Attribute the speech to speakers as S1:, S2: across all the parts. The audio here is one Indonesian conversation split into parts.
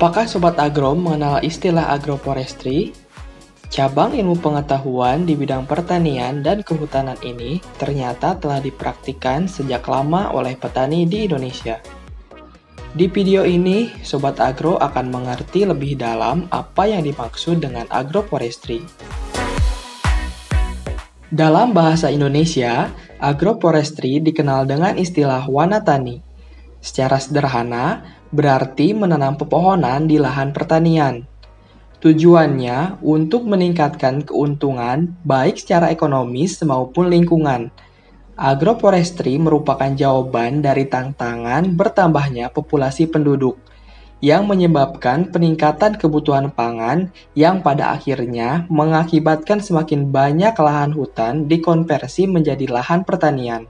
S1: Apakah Sobat Agro mengenal istilah agroforestry? Cabang ilmu pengetahuan di bidang pertanian dan kehutanan ini ternyata telah dipraktikkan sejak lama oleh petani di Indonesia. Di video ini, Sobat Agro akan mengerti lebih dalam apa yang dimaksud dengan agroforestry. Dalam bahasa Indonesia, agroforestry dikenal dengan istilah wanatani. Secara sederhana, berarti menanam pepohonan di lahan pertanian. Tujuannya untuk meningkatkan keuntungan baik secara ekonomis maupun lingkungan. Agroforestry merupakan jawaban dari tantangan bertambahnya populasi penduduk yang menyebabkan peningkatan kebutuhan pangan yang pada akhirnya mengakibatkan semakin banyak lahan hutan dikonversi menjadi lahan pertanian.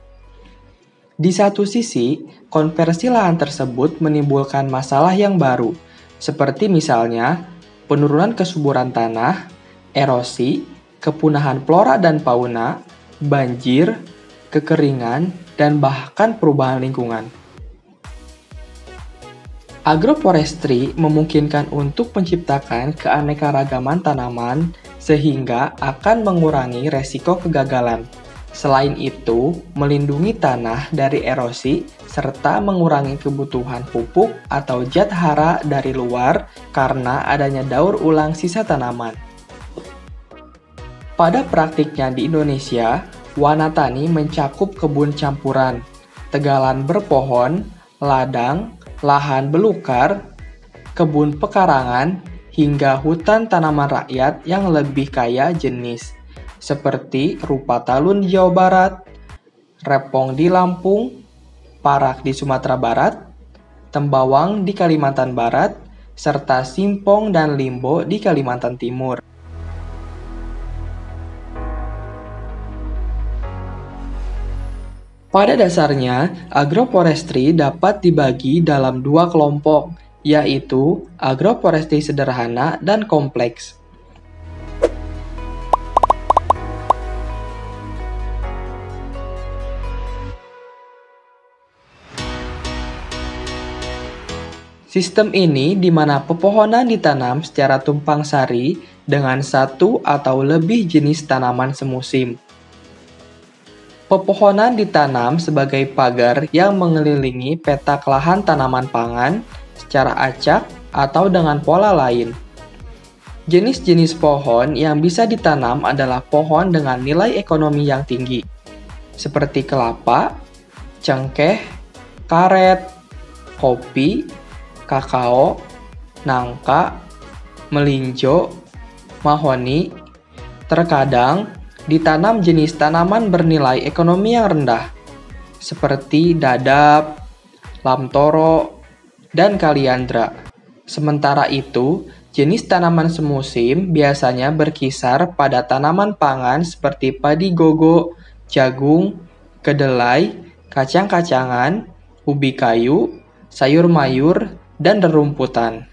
S1: Di satu sisi, konversi lahan tersebut menimbulkan masalah yang baru, seperti misalnya penurunan kesuburan tanah, erosi, kepunahan flora dan fauna, banjir, kekeringan, dan bahkan perubahan lingkungan. Agroforestry memungkinkan untuk menciptakan keanekaragaman tanaman sehingga akan mengurangi resiko kegagalan. Selain itu, melindungi tanah dari erosi serta mengurangi kebutuhan pupuk atau zat hara dari luar karena adanya daur ulang sisa tanaman. Pada praktiknya di Indonesia, wanatani mencakup kebun campuran, tegalan berpohon, ladang, lahan belukar, kebun pekarangan, hingga hutan tanaman rakyat yang lebih kaya jenis, seperti rupa talun di Jawa Barat, repong di Lampung, parak di Sumatera Barat, tembawang di Kalimantan Barat, serta simpong dan limbo di Kalimantan Timur. Pada dasarnya, agroforestry dapat dibagi dalam dua kelompok, yaitu agroforestry sederhana dan kompleks. Sistem ini di mana pepohonan ditanam secara tumpang sari dengan satu atau lebih jenis tanaman semusim. Pepohonan ditanam sebagai pagar yang mengelilingi petak lahan tanaman pangan secara acak atau dengan pola lain. Jenis-jenis pohon yang bisa ditanam adalah pohon dengan nilai ekonomi yang tinggi, seperti kelapa, cengkeh, karet, kopi, kakao, nangka, melinjo, mahoni. Terkadang ditanam jenis tanaman bernilai ekonomi yang rendah, seperti dadap, lamtoro, dan kaliandra. Sementara itu, jenis tanaman semusim biasanya berkisar pada tanaman pangan seperti padi gogo, jagung, kedelai, kacang-kacangan, ubi kayu, sayur mayur, dan rerumputan.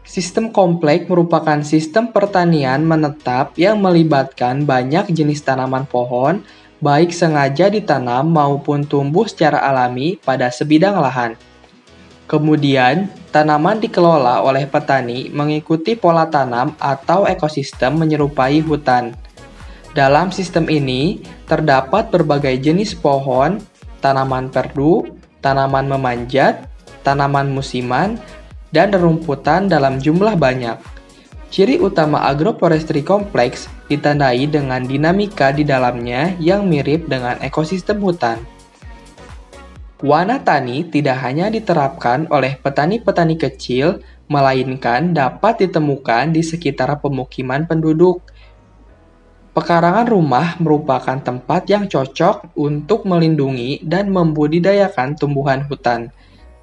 S1: Sistem kompleks merupakan sistem pertanian menetap yang melibatkan banyak jenis tanaman pohon, baik sengaja ditanam maupun tumbuh secara alami pada sebidang lahan. Kemudian, tanaman dikelola oleh petani mengikuti pola tanam atau ekosistem menyerupai hutan. Dalam sistem ini, terdapat berbagai jenis pohon, tanaman perdu, tanaman memanjat, tanaman musiman, dan rerumputan dalam jumlah banyak. Ciri utama agroforestry kompleks ditandai dengan dinamika di dalamnya yang mirip dengan ekosistem hutan. Wanatani tidak hanya diterapkan oleh petani-petani kecil, melainkan dapat ditemukan di sekitar pemukiman penduduk. Pekarangan rumah merupakan tempat yang cocok untuk melindungi dan membudidayakan tumbuhan hutan.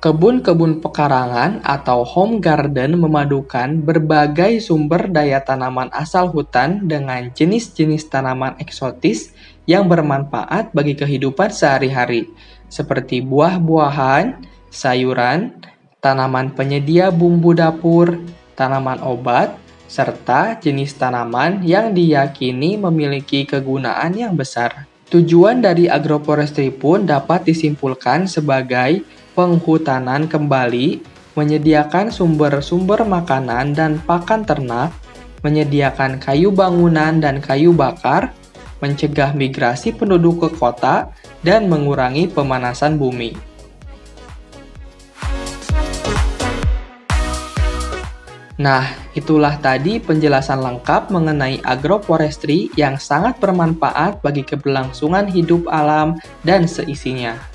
S1: Kebun-kebun pekarangan atau home garden memadukan berbagai sumber daya tanaman asal hutan dengan jenis-jenis tanaman eksotis yang bermanfaat bagi kehidupan sehari-hari, seperti buah-buahan, sayuran, tanaman penyedia bumbu dapur, tanaman obat, serta jenis tanaman yang diyakini memiliki kegunaan yang besar. Tujuan dari agroforestry pun dapat disimpulkan sebagai penghutanan kembali, menyediakan sumber-sumber makanan dan pakan ternak, menyediakan kayu bangunan dan kayu bakar, mencegah migrasi penduduk ke kota, dan mengurangi pemanasan bumi. Nah, itulah tadi penjelasan lengkap mengenai agroforestry yang sangat bermanfaat bagi keberlangsungan hidup alam dan seisinya.